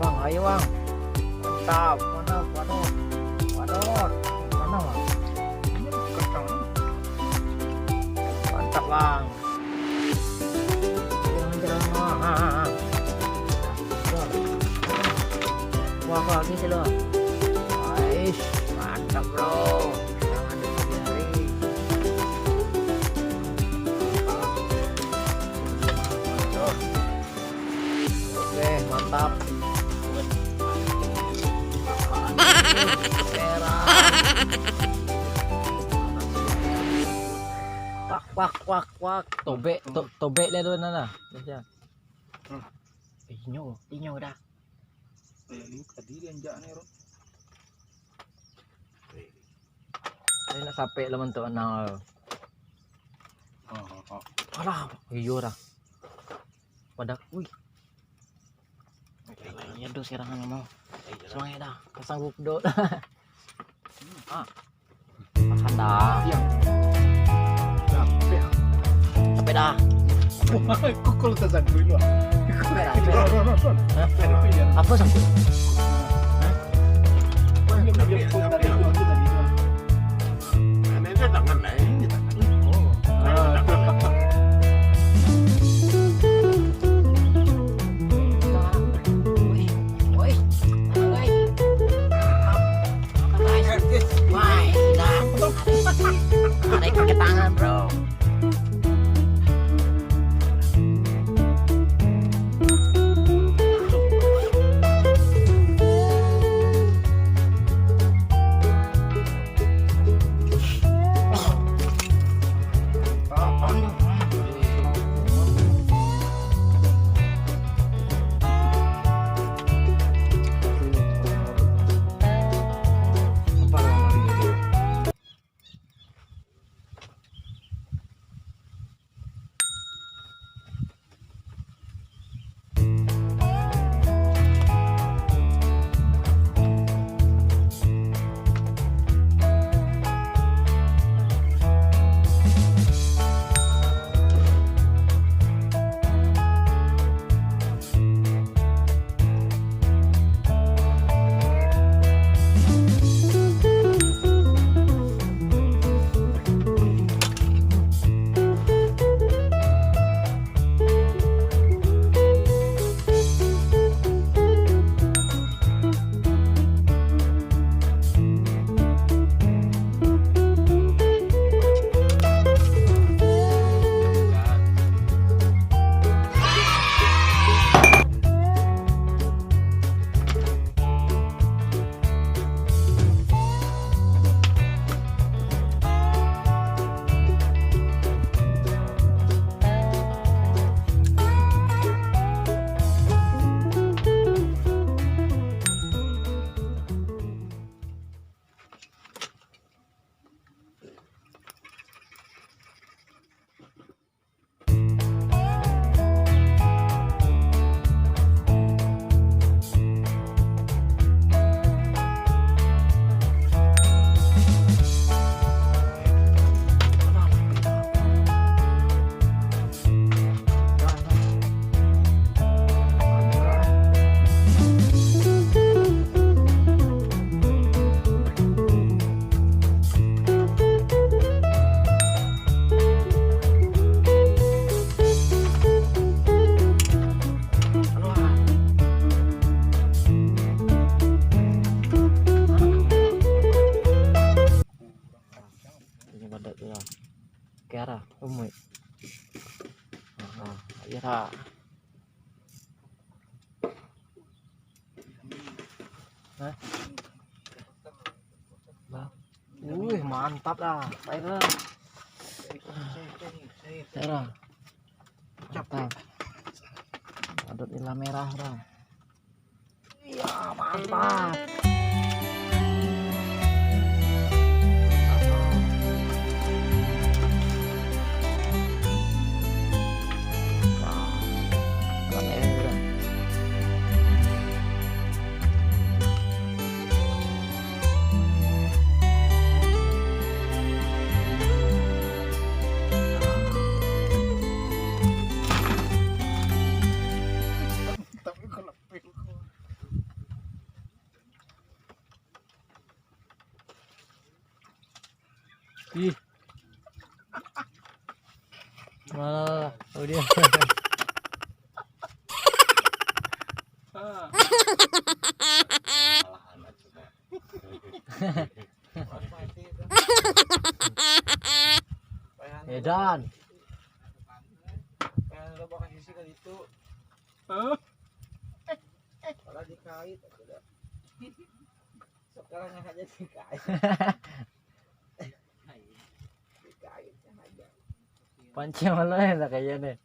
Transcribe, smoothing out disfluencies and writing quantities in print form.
Wang, ayo Wang, mantap, waduh, mana Wang, mantap Wang, wah, gitu loh, mantap bro, jangan dipelihari. Mantap. Wak. Tobek dia doon na. Inyo dah. Ini tadi dia njak nih, Ron. Ay nasapi laman to na. Alah, iyo dah. Padak, uy. Ya do sekarang mau. Semangat dah. Kasanggup do. Makan dah. Capek dah. Kukul tersangkut dulu. Apa sangkut? Tarik pakai tangan bro. Kera, umui. Ira. Mantap dah. Baiklah. Sarah. Mantap. Adut nila merah, Bang. Iya, mantap. Tapi kalau pil Ih. Mana? Oh dia. Edan. Pengen lo bakal isi kali itu. Kalau dikait sudah. Sekarang aja dikait. Dikait aja. Panci malah enak kayaknya nih.